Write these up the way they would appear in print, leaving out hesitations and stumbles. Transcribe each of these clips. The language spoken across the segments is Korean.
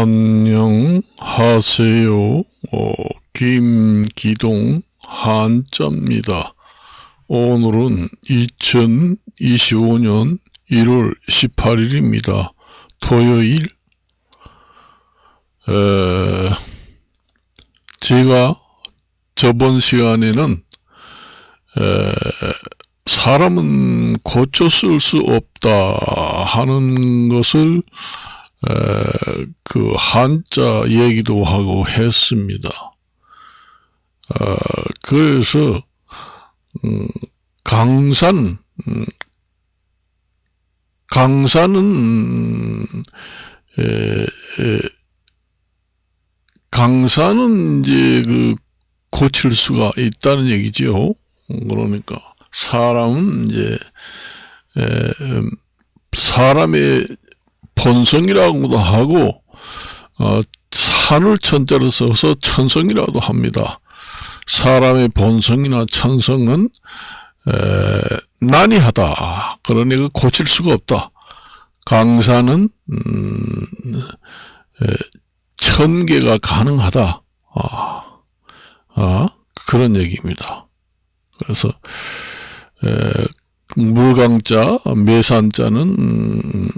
안녕하세요. 김기동 한자입니다. 오늘은 2025년 1월 18일입니다. 토요일. 제가 저번 시간에는 사람은 고쳐 쓸 수 없다 하는 것을 그 한자 얘기도 하고 했습니다. 그래서 강산은 이제 그 고칠 수가 있다는 얘기지요. 그러니까 사람은 이제 사람의 본성이라고도 하고 산을 천자로 써서 천성이라고도 합니다. 사람의 본성이나 천성은 난이하다. 그러니까 고칠 수가 없다. 강산은 천계가 가능하다. 그런 얘기입니다. 그래서 물강자, 매산자는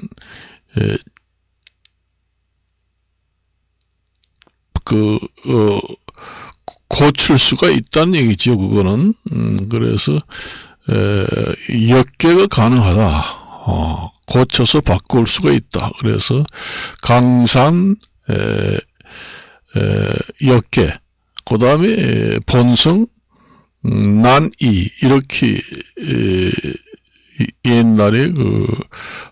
고칠 수가 있다는 얘기죠. 그거는 그래서 역계가 가능하다. 고쳐서 바꿀 수가 있다. 그래서 강산, 역계, 그 다음에 본성, 난이, 이렇게 옛날에 그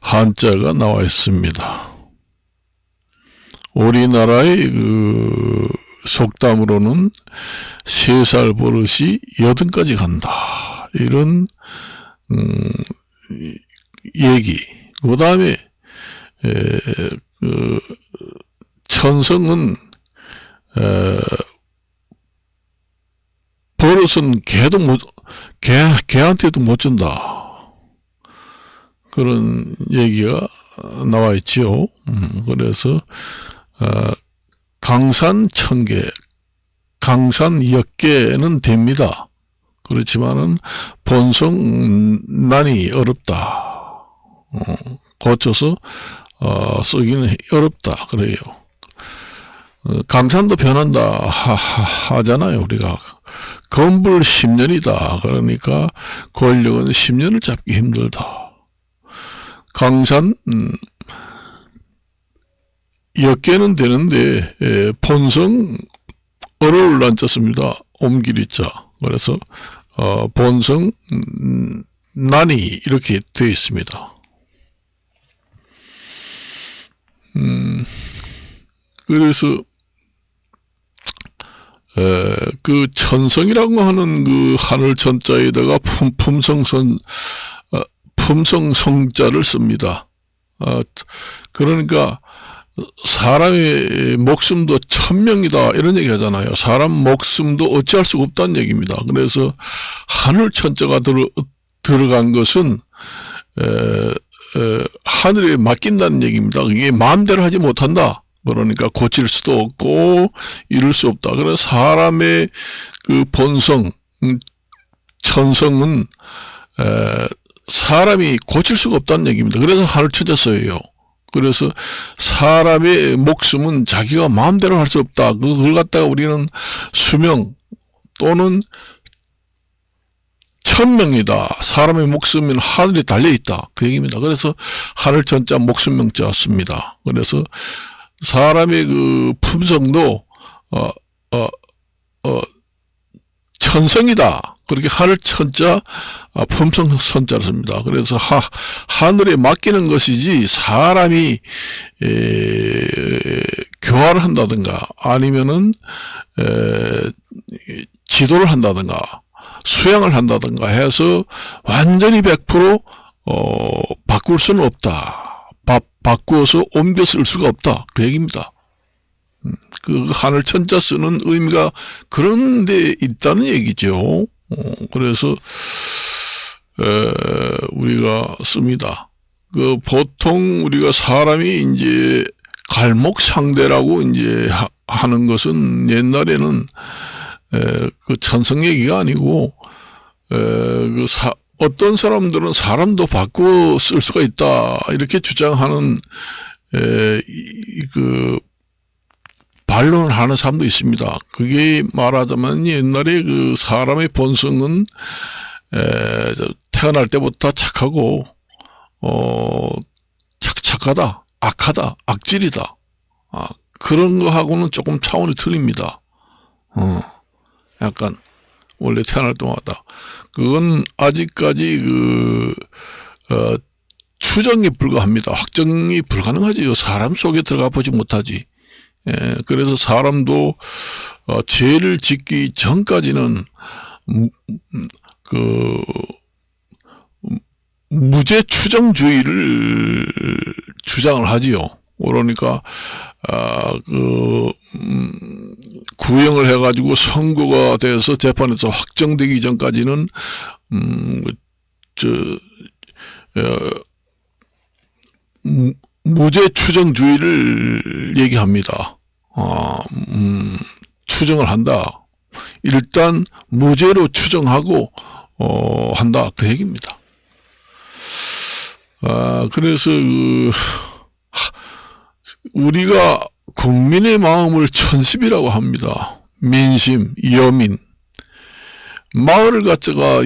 한자가 나와 있습니다. 우리나라의 그 속담으로는 3살 버릇이 80까지 간다. 이런 얘기. 그 다음에 천성은 버릇은 개한테도 못 준다. 그런 얘기가 나와 있지요. 그래서 강산 천계, 강산 역계는 됩니다. 그렇지만은 본성 난이 어렵다. 고쳐서 쓰기는 어렵다. 그래요. 강산도 변한다 하잖아요. 우리가 건불 10년이다. 그러니까 권력은 10년을 잡기 힘들다. 강산 역계는 되는데 본성 어려울 난자습니다. 옴기리자. 그래서 본성 난이 이렇게 되어 있습니다. 그래서 그 천성이라고 하는 그 하늘 천자에다가 품성성자를 씁니다. 그러니까 사람의 목숨도 1000명이다 이런 얘기 하잖아요. 사람 목숨도 어찌할 수가 없다는 얘기입니다. 그래서 하늘 천자가 들어간 것은 하늘에 맡긴다는 얘기입니다. 이게 마음대로 하지 못한다. 그러니까 고칠 수도 없고 이룰 수 없다. 그래서 사람의 그 본성, 천성은 사람이 고칠 수가 없다는 얘기입니다. 그래서 하늘 천자 써요. 그래서 사람의 목숨은 자기가 마음대로 할 수 없다. 그걸 갖다가 우리는 수명 또는 1000명이다. 사람의 목숨은 하늘에 달려있다. 그 얘기입니다. 그래서 하늘 천자 목숨명자 씁니다. 그래서 사람의 그 품성도 천성이다. 그렇게 하늘 천자 품성 선자를 씁니다. 그래서 하늘에 맡기는 것이지 사람이 교화를 한다든가 아니면은 지도를 한다든가 수양을 한다든가 해서 완전히 100% 바꿀 수는 없다. 바꾸어서 옮겨 쓸 수가 없다. 그 얘기입니다. 그 하늘 천자 쓰는 의미가 그런 데 있다는 얘기죠. 그래서 우리가 씁니다. 그 보통 우리가 사람이 이제 발목 상대라고 이제 하는 것은 옛날에는 그 천성 얘기가 아니고 어떤 사람들은 사람도 바꾸어 쓸 수가 있다 이렇게 주장하는 그 반론을 하는 사람도 있습니다. 그게 말하자면 옛날에 그 사람의 본성은 태어날 때부터 착하고 착하다, 악하다, 악질이다. 그런 거하고는 조금 차원이 틀립니다. 약간 원래 태어날 때마다 그건 아직까지 추정에 불과합니다. 확정이 불가능하지요. 사람 속에 들어가 보지 못하지. 그래서 사람도 죄를 짓기 전까지는 무죄 추정주의를 주장을 하지요. 그러니까 구형을 해가지고 선고가 돼서 재판에서 확정되기 전까지는 무죄 추정주의를 얘기합니다. 추정을 한다. 일단 무죄로 추정하고 한다 그 얘기입니다. 그래서 우리가 국민의 마음을 천십이라고 합니다. 민심, 여민. 마을을 갖다가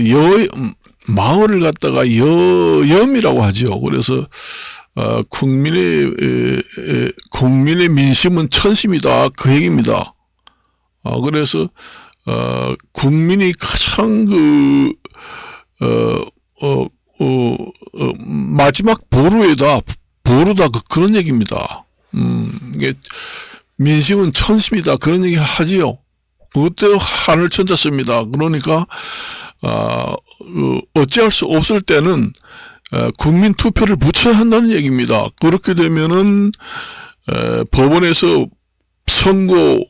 여염이라고 하죠. 그래서 국민의 민심은 천심이다 그 얘기입니다. 그래서 국민이 가장 마지막 보루다 그런 얘기입니다. 이게 민심은 천심이다 그런 얘기 하지요. 그것도 하늘천자 씁니다. 그러니까 어찌할 수 없을 때는 국민 투표를 붙여야 한다는 얘기입니다. 그렇게 되면은 법원에서 선고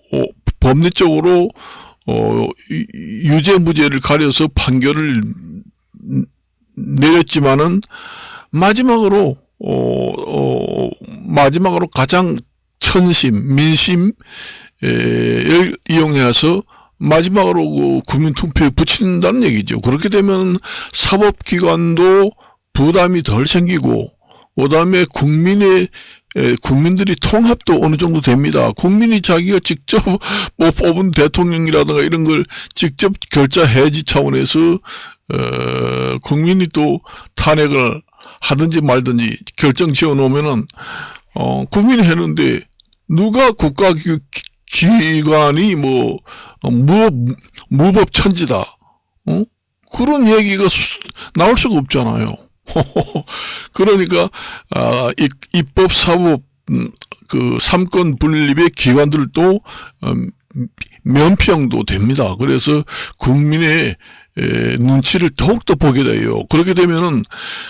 법리적으로 유죄 무죄를 가려서 판결을 내렸지만은 마지막으로 가장 천심 민심을 이용해서 마지막으로 그 국민 투표에 붙인다는 얘기죠. 그렇게 되면 사법기관도 부담이 덜 생기고, 그 다음에 국민들이 통합도 어느 정도 됩니다. 국민이 자기가 직접 뭐 뽑은 대통령이라든가 이런 걸 직접 결자 해지 차원에서, 국민이 또 탄핵을 하든지 말든지 결정 지어 놓으면은, 국민이 했는데, 누가 국가기관이 무법천지다. 그런 얘기가 나올 수가 없잖아요. 그러니까 입법, 사법, 그 삼권 분립의 기관들도 면피형도 됩니다. 그래서 국민의 눈치를 더욱더 보게 돼요. 그렇게 되면은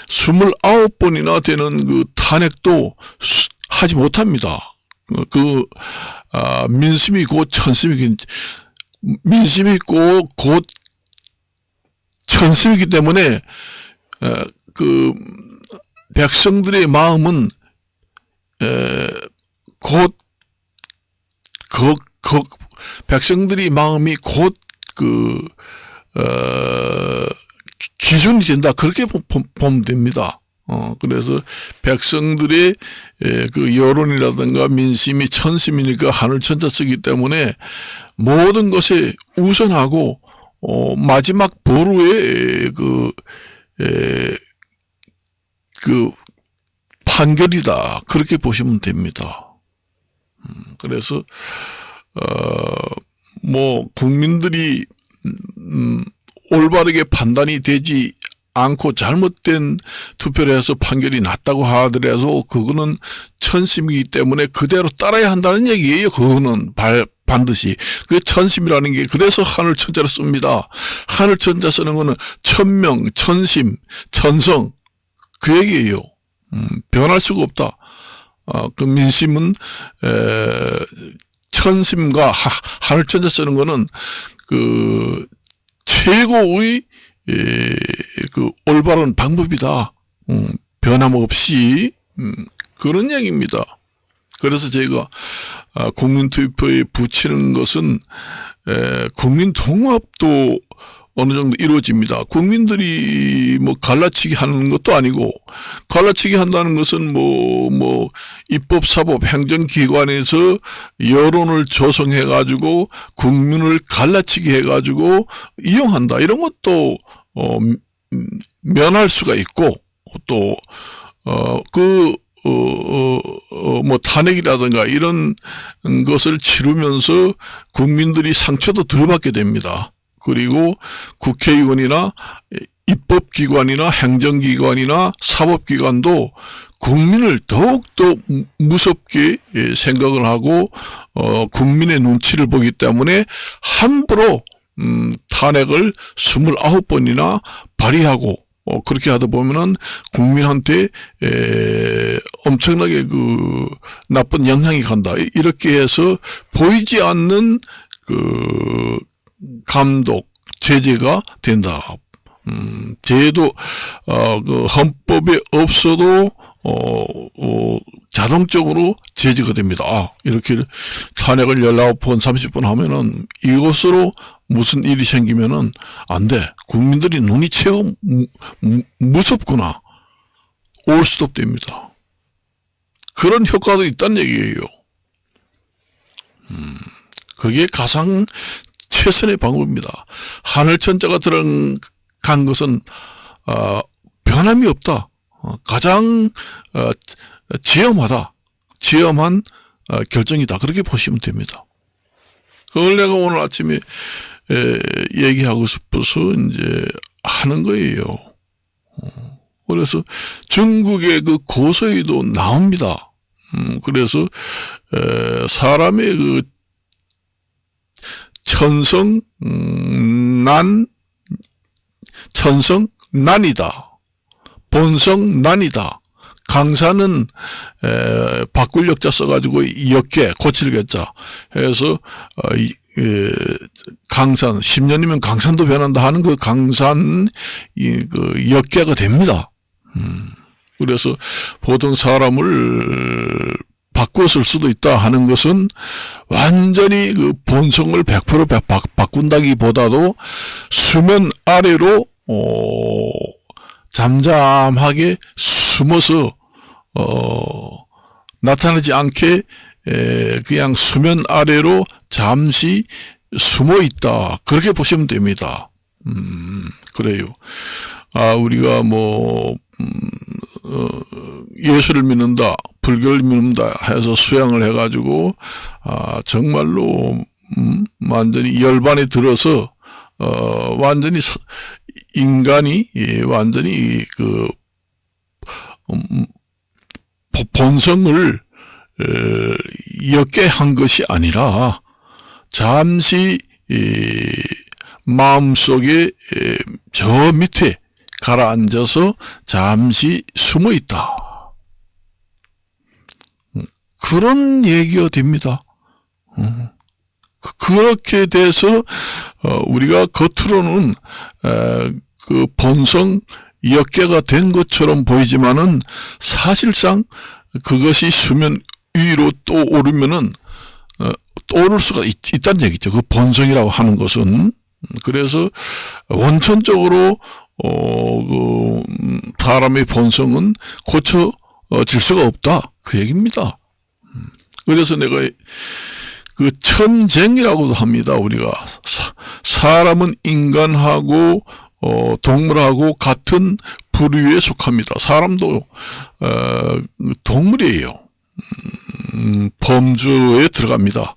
29번이나 되는 그 탄핵도 하지 못합니다. 민심이 곧 천심이기 때문에 그 백성들의 마음은 백성들의 마음이 곧 기준이 된다 그렇게 보면 됩니다. 그래서 백성들의 그 여론이라든가 민심이 천심이니까 하늘천자 쓰기 때문에 모든 것에 우선하고 마지막 보루의 그 판결이다 그렇게 보시면 됩니다. 그래서 국민들이 올바르게 판단이 되지 않고 잘못된 투표를 해서 판결이 났다고 하더라도 그거는 천심이기 때문에 그대로 따라야 한다는 얘기예요. 그거는 반드시. 그 천심이라는 게 그래서 하늘천자를 씁니다. 하늘천자 쓰는 거는 천명, 천심, 천성 그 얘기예요. 변할 수가 없다. 그 민심은 천심과 하늘천자 쓰는 거는 그 최고의 그 올바른 방법이다. 변함없이 그런 얘기입니다. 그래서 제가 국민투표에 붙이는 것은 국민 통합도 어느 정도 이루어집니다. 국민들이 뭐 갈라치기 하는 것도 아니고, 갈라치기 한다는 것은 뭐 입법, 사법, 행정기관에서 여론을 조성해가지고 국민을 갈라치기 해가지고 이용한다, 이런 것도 면할 수가 있고, 또 뭐 탄핵이라든가 이런 것을 치르면서 국민들이 상처도 덜 받게 됩니다. 그리고 국회의원이나 입법기관이나 행정기관이나 사법기관도 국민을 더욱더 무섭게 생각을 하고 국민의 눈치를 보기 때문에 함부로 탄핵을 29번이나 발의하고 그렇게 하다 보면은 국민한테 엄청나게 그 나쁜 영향이 간다. 이렇게 해서 보이지 않는 그 감독, 제재가 된다. 제도, 그 헌법에 없어도, 자동적으로 제재가 됩니다. 이렇게 탄핵을 19번, 30번 하면은 이것으로 무슨 일이 생기면은 안 돼. 국민들이 눈이 채워 무섭구나. 올 수도 됩니다. 그런 효과도 있다는 얘기예요. 그게 가장 최선의 방법입니다. 하늘천자가 들어간 것은 변함이 없다. 가장 지엄한 결정이다. 그렇게 보시면 됩니다. 그걸 내가 오늘 아침에 얘기하고 싶어서 이제 하는 거예요. 그래서 중국의 그 고서에도 나옵니다. 그래서 사람의 그 천성난이다. 본성난이다. 강사는 바꿀 역자 써가지고 역계 고칠 괴자 해서 강산 10년이면 강산도 변한다 하는 그 강산 그 역계가 됩니다. 그래서 보통 사람을 바꾸어 쓸 수도 있다 하는 것은 완전히 그 본성을 100% 바꾼다기보다도 수면 아래로 잠잠하게 숨어서 나타나지 않게 그냥 수면 아래로 잠시 숨어 있다. 그렇게 보시면 됩니다. 그래요. 우리가 뭐 예수를 믿는다, 불교를 믿는다 해서 수양을 해가지고 정말로 완전히 열반에 들어서 완전히 인간이 완전히 그 본성을 역계한 것이 아니라 잠시 마음속에 저 밑에 가라앉아서 잠시 숨어 있다. 그런 얘기가 됩니다. 그렇게 돼서 우리가 겉으로는 그 본성 역계가 된 것처럼 보이지만은 사실상 그것이 수면 위로 또 오르면은 또 오를 수가 있다는 얘기죠. 그 본성이라고 하는 것은. 그래서 원천적으로 그 사람의 본성은 고쳐질 수가 없다. 그 얘기입니다. 그래서 내가 그 천쟁이라고도 합니다. 우리가 사람은 인간하고 동물하고 같은 부류에 속합니다. 사람도 동물이에요. 범주에 들어갑니다.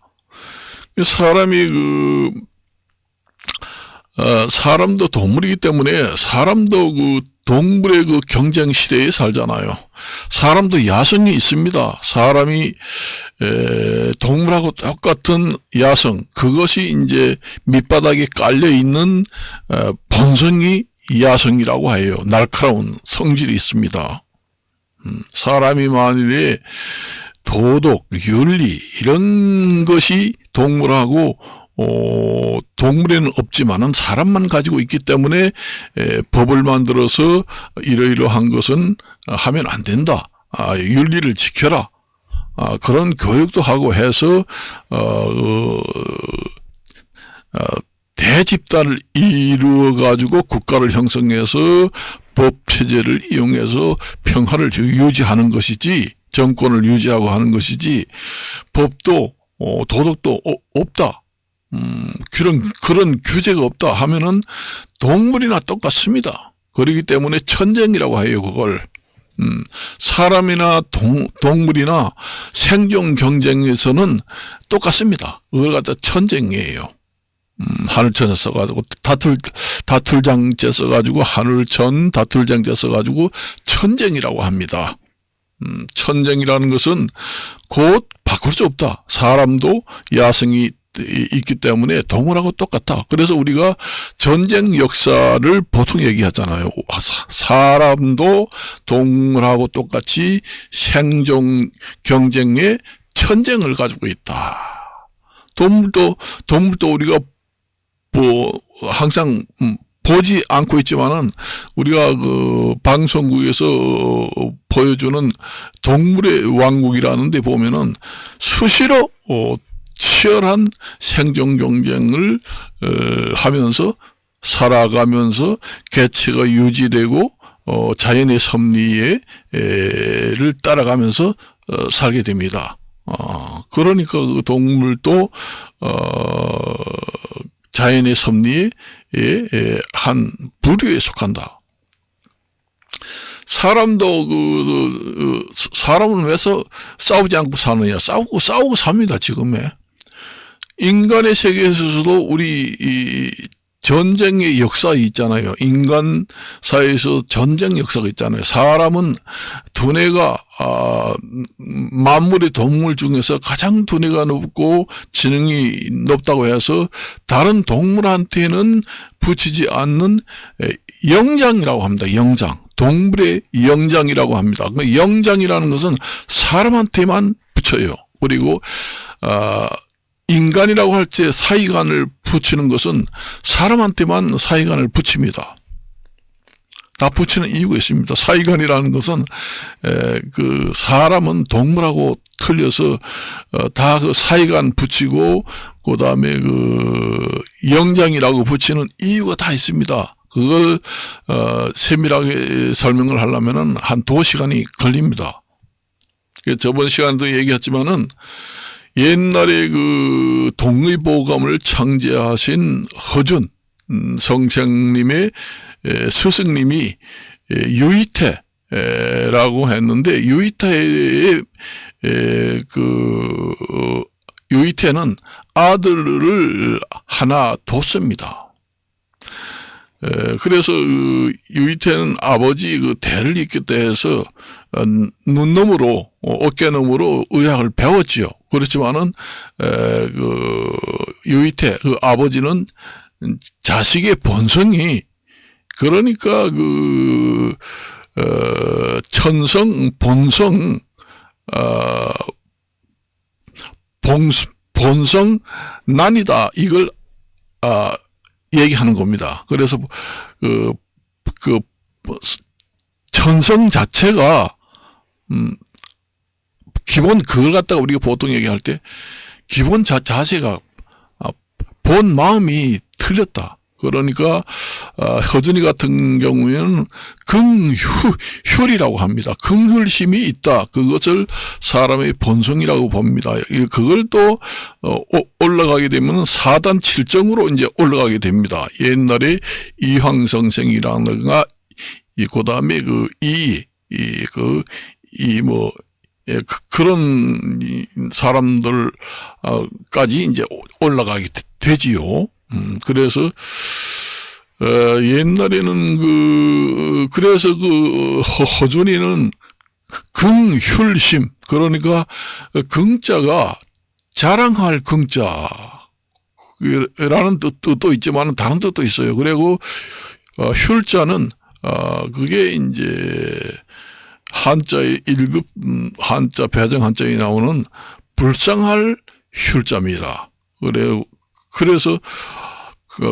사람이 사람도 동물이기 때문에 사람도 그 동물의 그 경쟁 시대에 살잖아요. 사람도 야성이 있습니다. 사람이 동물하고 똑같은 야성, 그것이 이제 밑바닥에 깔려 있는 본성이 야성이라고 해요. 날카로운 성질이 있습니다. 사람이 만일에 도덕, 윤리 이런 것이 동물하고 동물에는 없지만은 사람만 가지고 있기 때문에 법을 만들어서 이러이러한 것은 하면 안 된다. 윤리를 지켜라. 그런 교육도 하고 해서 대집단을 이루어 가지고 국가를 형성해서 법 체제를 이용해서 평화를 유지하는 것이지, 정권을 유지하고 하는 것이지, 법도 도덕도 없다, 그런 규제가 없다 하면은 동물이나 똑같습니다. 그렇기 때문에 천쟁이라고 해요. 그걸 사람이나 동물이나 생존 경쟁에서는 똑같습니다. 그걸 갖다 천쟁이에요. 하늘천에 써가지고 다툴장제 써가지고 하늘천 다툴장제 써가지고 천쟁이라고 합니다. 천쟁이라는 것은 곧 바꿀 수 없다. 사람도 야성이 있기 때문에 동물하고 똑같다. 그래서 우리가 전쟁 역사를 보통 얘기하잖아요. 사람도 동물하고 똑같이 생존 경쟁의 천쟁을 가지고 있다. 동물도 우리가 항상 보지 않고 있지만은 우리가 그 방송국에서 보여주는 동물의 왕국이라는 데 보면은 수시로 치열한 생존 경쟁을 하면서 살아가면서 개체가 유지되고 자연의 섭리를 따라가면서 살게 됩니다. 그러니까 그 동물도 자연의 섭리의 한 부류에 속한다. 사람도 사람은 왜 싸우지 않고 사느냐? 싸우고 삽니다. 지금에 인간의 세계에서도 우리 전쟁의 역사 있잖아요. 인간 사회에서 전쟁 역사가 있잖아요. 사람은 두뇌가 만물의 동물 중에서 가장 두뇌가 높고 지능이 높다고 해서 다른 동물한테는 붙이지 않는 영장이라고 합니다. 영장. 동물의 영장이라고 합니다. 그 영장이라는 것은 사람한테만 붙여요. 그리고 인간이라고 할 때 사이관을 붙이는 것은 사람한테만 사이관을 붙입니다. 다 붙이는 이유가 있습니다. 사이관이라는 것은 그 사람은 동물하고 틀려서 다 그 사이관 붙이고 그 다음에 그 영장이라고 붙이는 이유가 다 있습니다. 그걸 세밀하게 설명을 하려면은 한 2시간이 걸립니다. 저번 시간에도 얘기했지만은 옛날에 그 동의보감을 창제하신 허준 성생님의 스승님이 유이태라고 했는데, 유이태는 아들을 하나 뒀습니다. 그래서 유이태는 아버지 그 대를 잇겠다 해서 눈너머로 어깨너머로 의학을 배웠지요. 그렇지만은 그 유이태 그 아버지는 자식의 본성이, 그러니까 그 천성 본성 본성 난이다, 이걸 얘기하는 겁니다. 그래서 그 천성 자체가 기본, 그걸 갖다가 우리가 보통 얘기할 때 기본 자세가 본 마음이 틀렸다. 그러니까 허준이 같은 경우에는 긍휼이라고 합니다. 긍휼심이 있다. 그것을 사람의 본성이라고 봅니다. 그걸 또 올라가게 되면 4단 7정으로 이제 올라가게 됩니다. 옛날에 이황성생이라든가 그 다음에 그런 사람들까지 이제 올라가게 되지요. 그래서 옛날에는 그래서 허준이는 긍휼심, 그러니까 긍자가 자랑할 긍자라는 뜻도 있지만 다른 뜻도 있어요. 그리고 휼자는 그게 이제 한자의 1급 한자 배정 한자에 나오는 불쌍할 휼자입니다. 그래서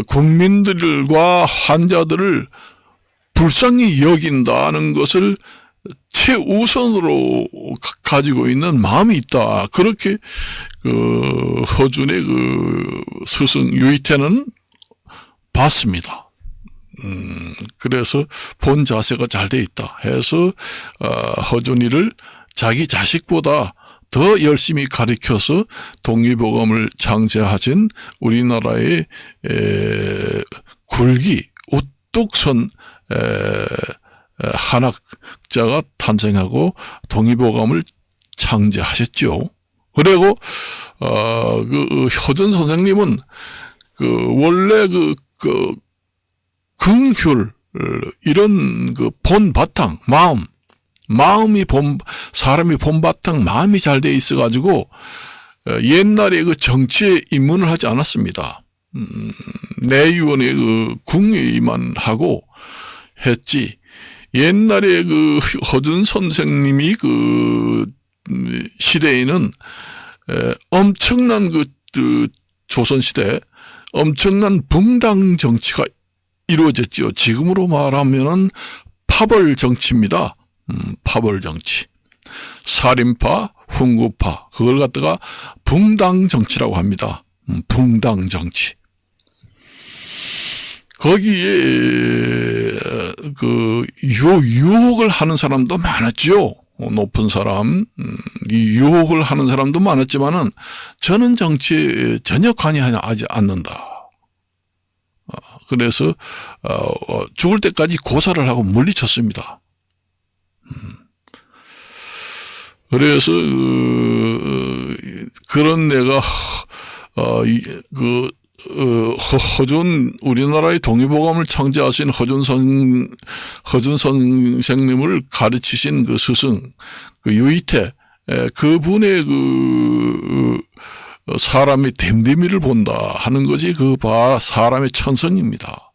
국민들과 환자들을 불쌍히 여긴다는 것을 최우선으로 가지고 있는 마음이 있다. 그렇게 허준의 스승 유이태는 봤습니다. 그래서 본 자세가 잘 돼 있다 해서 허준이를 자기 자식보다 더 열심히 가르쳐서 독립보감을 창제하신 우리나라의 굴기 우뚝 선 한학자가 탄생하고 독립보감을 창제하셨죠. 그리고 허준 선생님은 원래 긍휼 이런 본 바탕 사람이 본 바탕 마음이 잘 돼 있어 가지고 옛날에 정치에 입문을 하지 않았습니다. 내의원의 궁의만 하고 했지. 옛날에 허준 선생님이 시대에는 엄청난 조선시대 엄청난 붕당 정치가 이루어졌죠. 지금으로 말하면은 파벌 정치입니다. 파벌 정치. 살인파, 훈구파, 그걸 갖다가 붕당 정치라고 합니다. 붕당 정치. 거기에 유혹을 하는 사람도 많았죠. 높은 사람, 유혹을 하는 사람도 많았지만은 저는 정치에 전혀 관여하지 않는다. 그래서 죽을 때까지 고사를 하고 물리쳤습니다. 그래서 그런 내가 허준 우리나라의 독립보감을 창제하신 허준 선생님을 가르치신 스승 유이태 그분의 사람의 됨됨이를 본다 하는 것이 사람의 천성입니다.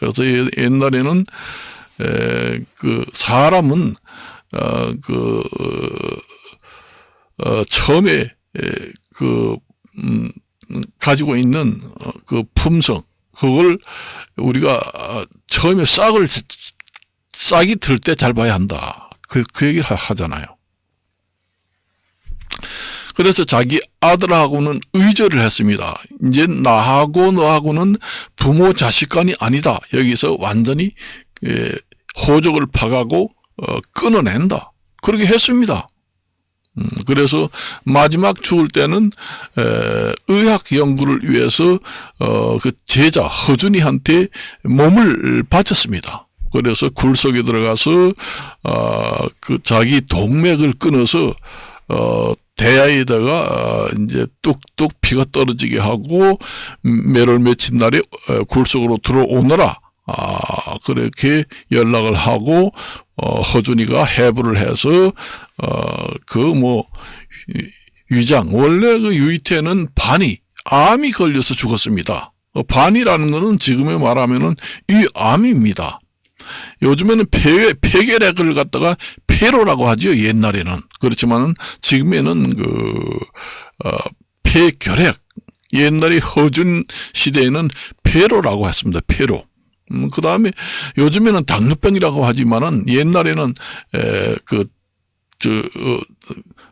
그래서 옛날에는 사람은 처음에 가지고 있는 품성 그걸 우리가 처음에 싹이 들 때 잘 봐야 한다. 그 얘기를 하잖아요. 그래서 자기 아들하고는 의절을 했습니다. 이제 나하고 너하고는 부모 자식간이 아니다. 여기서 완전히 호적을 파가고 끊어낸다. 그렇게 했습니다. 그래서 마지막 죽을 때는 의학 연구를 위해서 그 제자 허준이한테 몸을 바쳤습니다. 그래서 굴 속에 들어가서 자기 동맥을 끊어서 대야에다가 이제 뚝뚝 피가 떨어지게 하고 매를 맺힌 날에 굴 속으로 들어오너라. 그렇게 연락을 하고 허준이가 해부를 해서 위장 원래 유이태는 암이 걸려서 죽었습니다. 반이라는 것은 지금에 말하면은 위암입니다. 요즘에는 폐결핵을 갖다가 폐로라고 하죠. 옛날에는. 그렇지만 지금에는 폐결핵. 옛날에 허준 시대에는 폐로라고 했습니다. 폐로. 그 다음에 요즘에는 당뇨병이라고 하지만은 옛날에는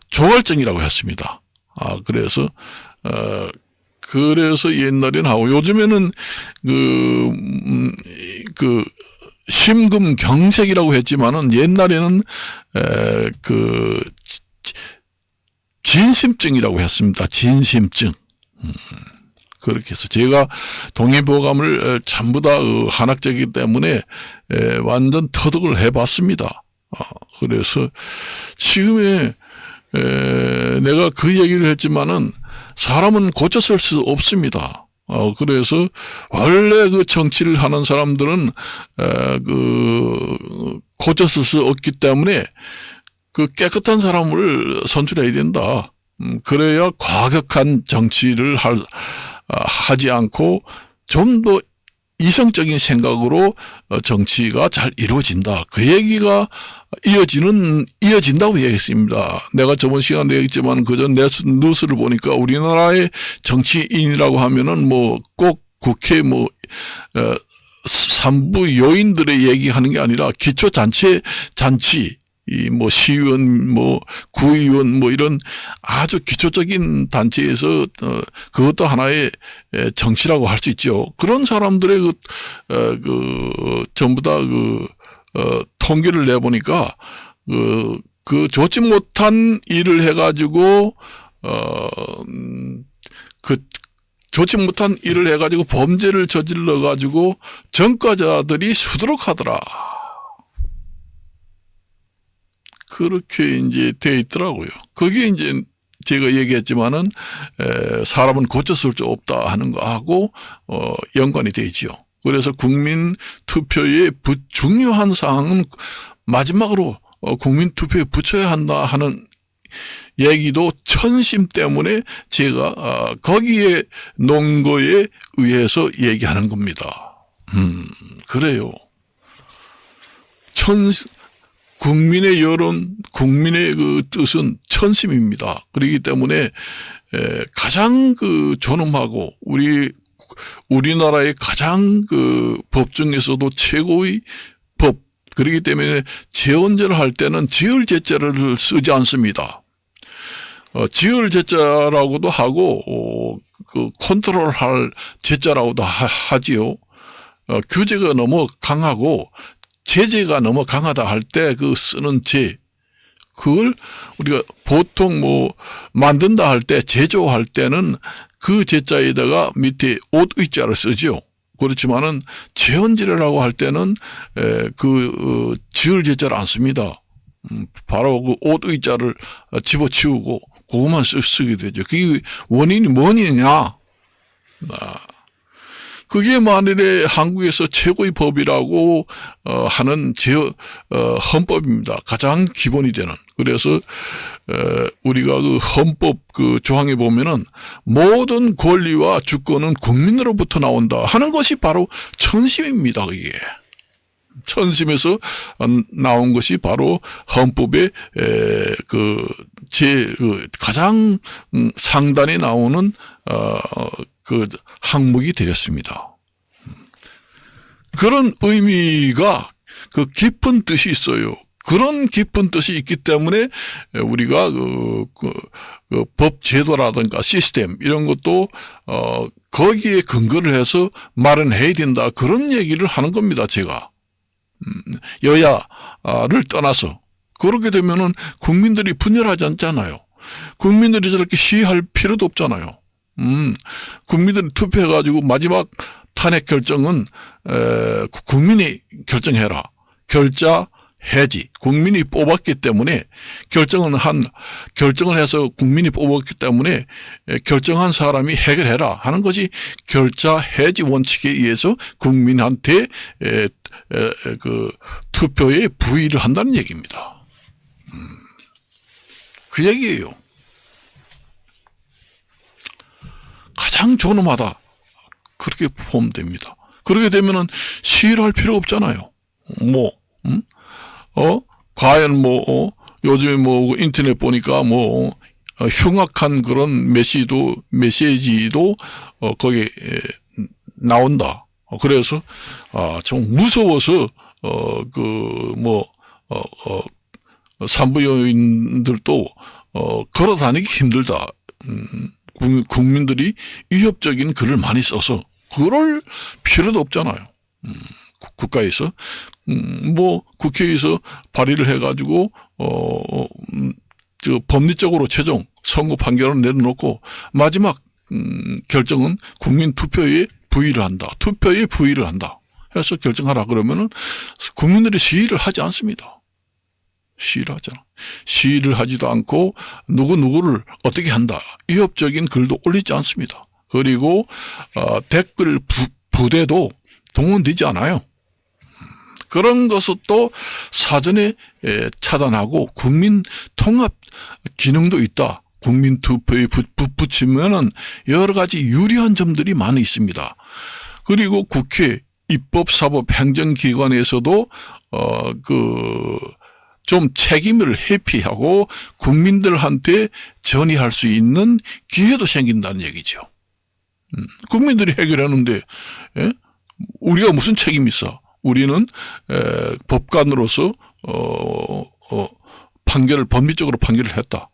조갈증이라고 했습니다. 그래서 옛날에는 하고 요즘에는 심금경색이라고 했지만은 옛날에는 진심증이라고 했습니다. 진심증. 그렇게 해서 제가 독립보감을 전부 다 한학자이기 때문에 완전 터득을 해봤습니다. 그래서 지금의 내가 그 얘기를 했지만은 사람은 고쳤을 수 없습니다. 그래서 원래 정치를 하는 사람들은 고쳤을 수 없기 때문에 깨끗한 사람을 선출해야 된다. 그래야 과격한 정치를 하지 않고 좀 더 이성적인 생각으로 정치가 잘 이루어진다. 그 얘기가 이어진다고 얘기했습니다. 내가 저번 시간에 얘기했지만 그전 뉴스를 보니까 우리나라의 정치인이라고 하면은 꼭 국회 산부 요인들의 얘기하는 게 아니라 기초잔치 이 뭐 시의원, 뭐 구의원, 뭐 이런 아주 기초적인 단체에서 그것도 하나의 정치라고 할 수 있죠. 그런 사람들의 전부 다 통계를 내보니까 그 좋지 못한 일을 해가지고 좋지 못한 일을 해가지고 범죄를 저질러가지고 전과자들이 수두룩하더라. 그렇게 이제 돼 있더라고요. 그게 이제 제가 얘기했지만은 사람은 고쳤을 수 없다 하는 거하고 연관이 돼 있죠. 그래서 국민 투표의 중요한 사항은 마지막으로 국민 투표에 붙여야 한다 하는 얘기도 천심 때문에 제가 거기에 놓은 거에 의해서 얘기하는 겁니다. 그래요. 국민의 여론, 국민의 그 뜻은 천심입니다. 그렇기 때문에 가장 존엄하고 우리나라의 가장 법 중에서도 최고의 법, 그렇기 때문에 제언제를 할 때는 지을제자를 쓰지 않습니다. 지을제자라고도 하고 컨트롤할 제자라고도 하지요. 규제가 너무 강하고 제재가 너무 강하다 할 때 쓰는 그걸 우리가 보통 만든다 할 때, 제조할 때는 그 제자에다가 밑에 옷의자를 쓰죠. 그렇지만은 제언지라고 할 때는 지을 제자를 안 씁니다. 바로 옷의자를 집어치우고 그것만 쓰게 되죠. 그게 원인이 뭐냐? 그게 만일에 한국에서 최고의 법이라고 하는 헌법입니다. 가장 기본이 되는. 그래서 우리가 헌법 조항에 보면은 모든 권리와 주권은 국민으로부터 나온다 하는 것이 바로 천심입니다. 그게. 천심에서 나온 것이 바로 헌법의 가장 상단에 나오는 항목이 되었습니다. 그런 의미가 깊은 뜻이 있어요. 그런 깊은 뜻이 있기 때문에 우리가 법 제도라든가 시스템 이런 것도 거기에 근거를 해서 마련해야 된다. 그런 얘기를 하는 겁니다. 제가. 여야를 떠나서. 그렇게 되면은 국민들이 분열하지 않잖아요. 국민들이 저렇게 시위할 필요도 없잖아요. 국민들이 투표해가지고 마지막 탄핵 결정은 국민이 결정해라. 결자 해지. 국민이 뽑았기 때문에 결정을 해서 국민이 뽑았기 때문에 결정한 사람이 해결해라 하는 것이 결자 해지 원칙에 의해서 국민한테 투표에 부의를 한다는 얘기입니다. 그 얘기예요. 가장 존엄하다. 그렇게 보면 됩니다. 그렇게 되면은 시위를 할 필요 없잖아요. 과연 요즘에 인터넷 보니까 흉악한 그런 메시지도 거기에 나온다. 그래서 좀 무서워서 산부인들도 걸어 다니기 힘들다. 국민들이 위협적인 글을 많이 써서 그럴 필요도 없잖아요. 국가에서 국회에서 발의를 해가지고 법리적으로 최종 선고 판결을 내려놓고 마지막 결정은 국민 투표에 부의를 한다. 투표에 부의를 한다. 해서 결정하라 그러면은 국민들이 시위를 하지 않습니다. 시위를 하잖아. 시위를 하지도 않고 누구를 어떻게 한다. 위협적인 글도 올리지 않습니다. 그리고 댓글 부대도 동원되지 않아요. 그런 것도 사전에 차단하고 국민 통합 기능도 있다. 국민 투표에 붙이면은 여러 가지 유리한 점들이 많이 있습니다. 그리고 국회, 입법, 사법, 행정기관에서도 좀 책임을 회피하고 국민들한테 전이할 수 있는 기회도 생긴다는 얘기죠. 국민들이 해결하는데 우리가 무슨 책임이 있어? 우리는 법관으로서 법리적으로 판결을 했다.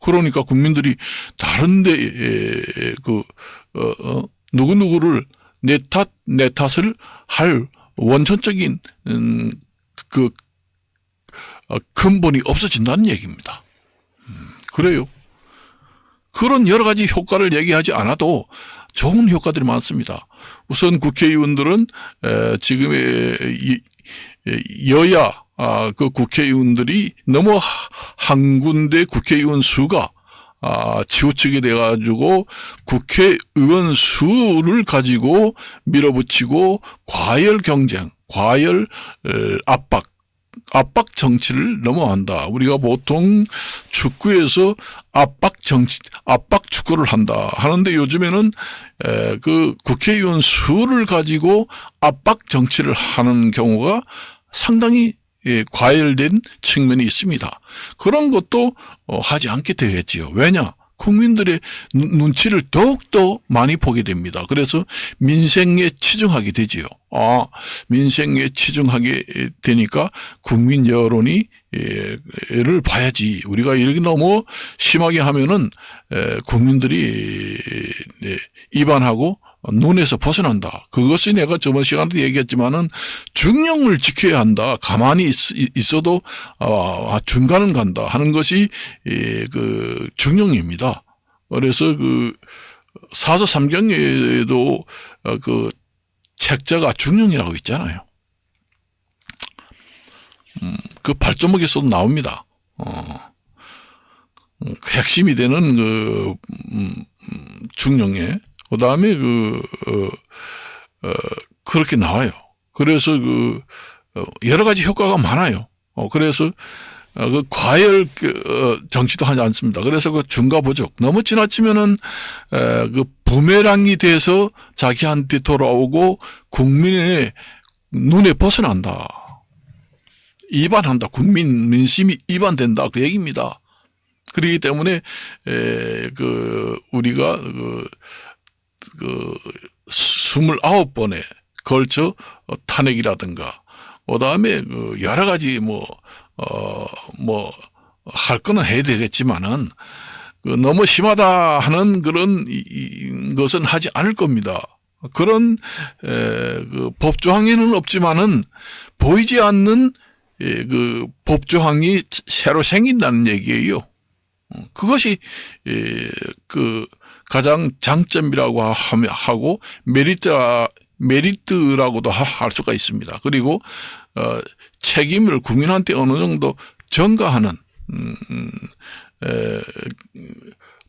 그러니까 국민들이 다른데 누구누구를 내 탓을 할 원천적인 근본이 없어진다는 얘기입니다. 그래요. 그런 여러 가지 효과를 얘기하지 않아도 좋은 효과들이 많습니다. 우선 국회의원들은 지금의 여야 그 국회의원들이 너무 한 군데 국회의원 수가 치우치게 돼가지고 국회의원 수를 가지고 밀어붙이고 과열 경쟁, 과열 압박 정치를 넘어간다. 우리가 보통 축구에서 압박 축구를 한다 하는데 요즘에는 그 국회의원 수를 가지고 압박 정치를 하는 경우가 상당히 과열된 측면이 있습니다. 그런 것도 하지 않게 되겠지요. 왜냐? 국민들의 눈치를 더욱더 많이 보게 됩니다. 그래서 민생에 치중하게 되지요. 민생에 치중하게 되니까 국민 여론이 를 봐야지. 우리가 이렇게 너무 심하게 하면은 국민들이 입안하고 눈에서 벗어난다. 그것이 내가 저번 시간에도 얘기했지만은 중령을 지켜야 한다. 가만히 있어도 중간은 간다 하는 것이 그 중령입니다. 그래서 그 사서삼경에도 그 책자가 중령이라고 있잖아요. 그 발전목에서도 나옵니다. 핵심이 되는 그 중령에 그 다음에 그렇게 나와요. 그래서 여러 가지 효과가 많아요. 그래서 그 과열 정치도 하지 않습니다. 그래서 그 중과부족 너무 지나치면은 그 부메랑이 돼서 자기한테 돌아오고 국민의 눈에 벗어난다. 이반한다. 국민 민심이 이반된다. 그 얘기입니다. 그렇기 때문에 우리가 29번에 걸쳐 탄핵이라든가 그다음에 여러 가지 할 거는 해야 되겠지만은 너무 심하다 하는 그런 것은 하지 않을 겁니다. 그런 법조항에는 없지만은 보이지 않는 그 법조항이 새로 생긴다는 얘기예요. 그것이 가장 장점이라고 하고 메리트라고도 할 수가 있습니다. 그리고 책임을 국민한테 어느 정도 전가하는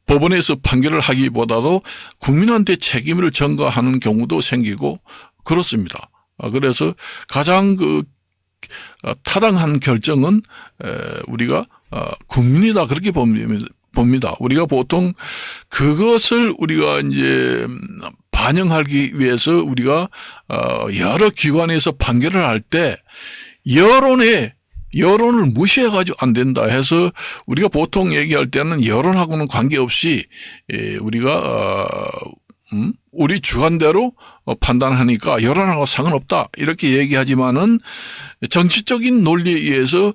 법원에서 판결을 하기보다도 국민한테 책임을 전가하는 경우도 생기고 그렇습니다. 그래서 가장 타당한 결정은 우리가 국민이다 그렇게 봅니다. 우리가 보통 그것을 우리가 이제 반영하기 위해서 우리가 여러 기관에서 판결을 할 때 여론을 무시해가지고 안 된다 해서 우리가 보통 얘기할 때는 여론하고는 관계없이 우리가 우리 주관대로 판단하니까 여론하고 상관없다 이렇게 얘기하지만은 정치적인 논리에 의해서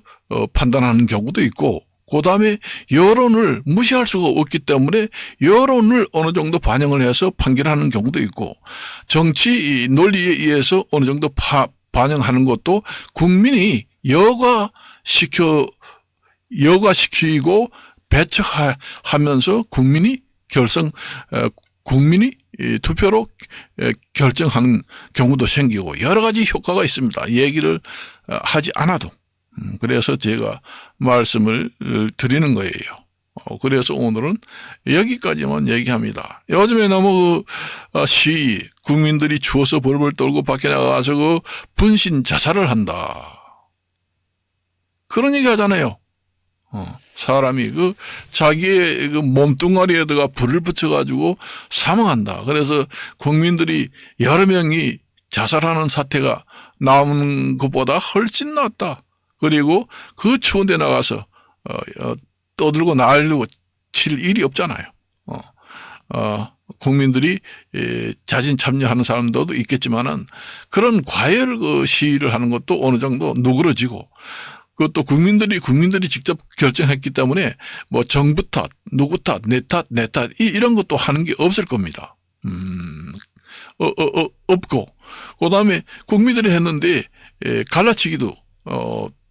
판단하는 경우도 있고 그 다음에 여론을 무시할 수가 없기 때문에 여론을 어느 정도 반영을 해서 판결하는 경우도 있고 정치 논리에 의해서 어느 정도 반영하는 것도 국민이 여과시키고 배척하면서 국민이 투표로 결정하는 경우도 생기고 여러 가지 효과가 있습니다. 얘기를 하지 않아도. 그래서 제가 말씀을 드리는 거예요. 그래서 오늘은 여기까지만 얘기합니다. 요즘에 너무 시위, 국민들이 추워서 벌벌 떨고 밖에 나가서 분신 자살을 한다. 그런 얘기 하잖아요. 사람이 자기의 몸뚱아리에다가 불을 붙여가지고 사망한다. 그래서 국민들이 여러 명이 자살하는 사태가 나오는 것보다 훨씬 낫다. 그리고 그 추운 데 나가서 떠들고 날리고 칠 일이 없잖아요. 국민들이 자진 참여하는 사람들도 있겠지만은 그런 과열 시위를 하는 것도 어느 정도 누그러지고 그것도 국민들이 직접 결정했기 때문에 뭐 정부 탓, 누구 탓, 내 탓, 이런 것도 하는 게 없을 겁니다. 없고. 그 다음에 국민들이 했는데, 갈라치기도,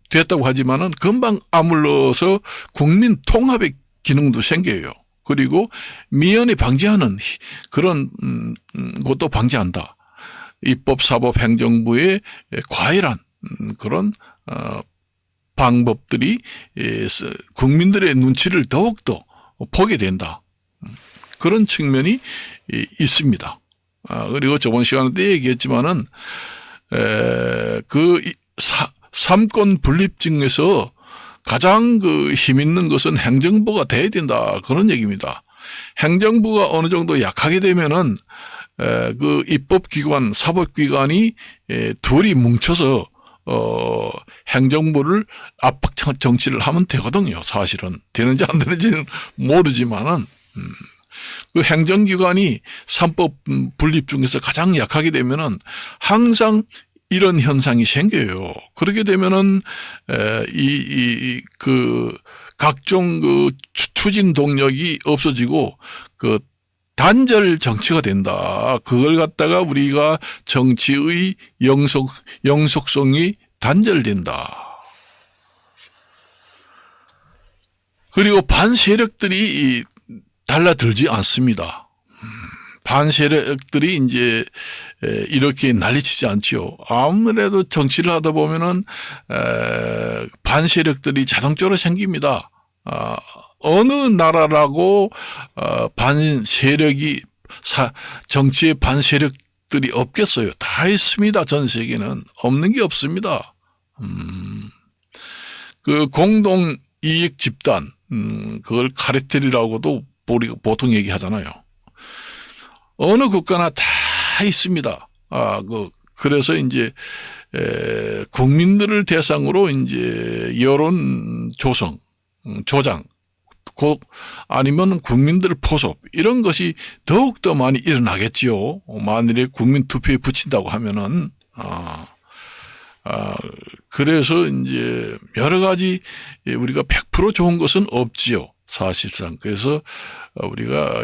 됐다고 하지만은 금방 아물러서 국민 통합의 기능도 생겨요. 그리고 미연에 방지하는 그런, 것도 방지한다. 입법, 사법, 행정부의 과일한 그런, 방법들이 국민들의 눈치를 더욱더 보게 된다. 그런 측면이 있습니다. 그리고 저번 시간에 때 얘기했지만은 그 삼권 분립 중에서 가장 그 힘 있는 것은 행정부가 돼야 된다. 그런 얘기입니다. 행정부가 어느 정도 약하게 되면은 그 입법기관, 사법기관이 둘이 뭉쳐서 행정부를 압박 정치를 하면 되거든요. 사실은 되는지 안 되는지는 모르지만은 그 행정기관이 삼법 분립 중에서 가장 약하게 되면은 항상 이런 현상이 생겨요. 그렇게 되면은 그 각종 그 추진 동력이 없어지고 그 단절 정치가 된다. 그걸 갖다가 우리가 정치의 영속성이 단절된다. 그리고 반세력들이 달라들지 않습니다. 반세력들이 이제 이렇게 난리치지 않지요. 아무래도 정치를 하다 보면은 반세력들이 자동적으로 생깁니다. 어느 나라라고 반세력이 정치의 반세력들이 없겠어요. 다 있습니다. 전 세계는 없는 게 없습니다. 그 공동 이익 집단, 그걸 카르텔이라고도 보통 얘기하잖아요. 어느 국가나 다 있습니다. 그래서 이제 국민들을 대상으로 이제 여론 조장, 아니면 국민들 포섭, 이런 것이 더욱더 많이 일어나겠지요. 만일에 국민 투표에 붙인다고 하면은, 그래서 이제 여러 가지 우리가 100% 좋은 것은 없지요. 사실상. 그래서 우리가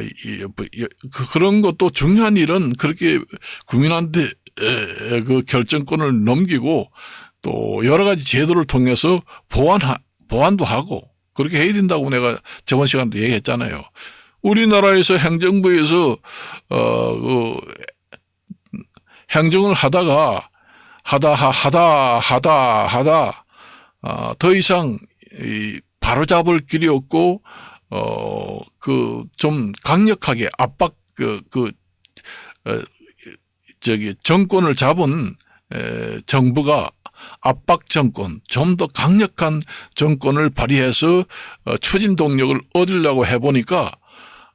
그런 것도 중요한 일은 그렇게 국민한테 그 결정권을 넘기고 또 여러 가지 제도를 통해서 보완도 하고 그렇게 해야 된다고 내가 저번 시간에 얘기했잖아요. 우리나라에서 행정부에서 행정을 하다가 더 이상 바로잡을 길이 없고 좀 강력하게 압박 정권을 잡은 정부가 압박 정권, 좀 더 강력한 정권을 발휘해서 추진 동력을 얻으려고 해보니까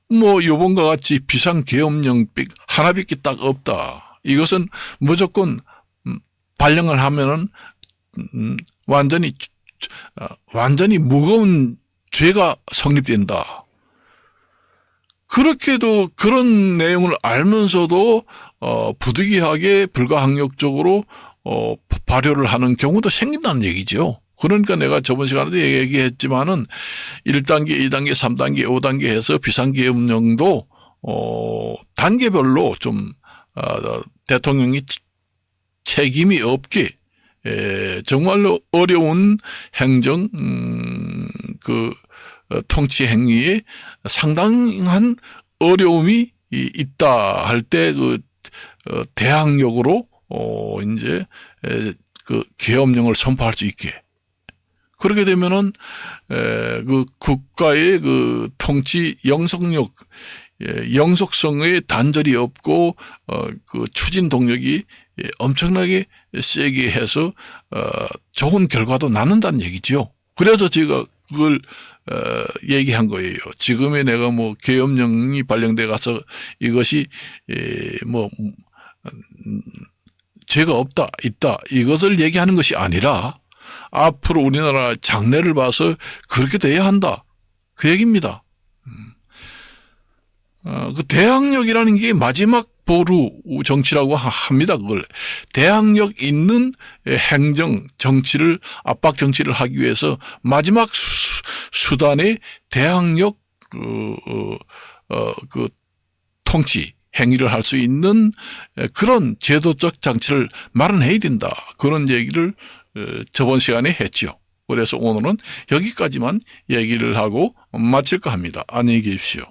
뭐 요번과 같이 비상계엄령 하나밖에 딱 없다. 이것은 무조건 발령을 하면은 완전히 무거운 죄가 성립된다. 그렇게도 그런 내용을 알면서도 부득이하게 불가항력적으로 발효를 하는 경우도 생긴다는 얘기죠. 그러니까 내가 저번 시간에도 얘기했지만은 1단계, 2단계, 3단계, 5단계 해서 비상계엄령도 단계별로 좀 대통령이 책임이 없게 정말로 어려운 행정 통치 행위에 상당한 어려움이 있다 할 때 대항력으로 이제 계엄령을 선포할 수 있게, 그렇게 되면은 국가의 통치 영속성의 단절이 없고 추진 동력이 엄청나게 세게 해서 좋은 결과도 낳는다는 얘기죠. 그래서 제가 그걸 얘기한 거예요. 지금의 내가 뭐 계엄령이 발령돼 가서 이것이 죄가 있다 이것을 얘기하는 것이 아니라 앞으로 우리나라 장래를 봐서 그렇게 돼야 한다, 그 얘기입니다. 그 대항력이라는 게 마지막 맞보루 정치라고 합니다. 그걸 대항력 있는 행정 정치를 압박 정치를 하기 위해서 마지막 수단의 대항력 그 통치 행위를 할 수 있는 그런 제도적 장치를 마련해야 된다. 그런 얘기를 저번 시간에 했죠. 그래서 오늘은 여기까지만 얘기를 하고 마칠까 합니다. 안녕히 계십시오.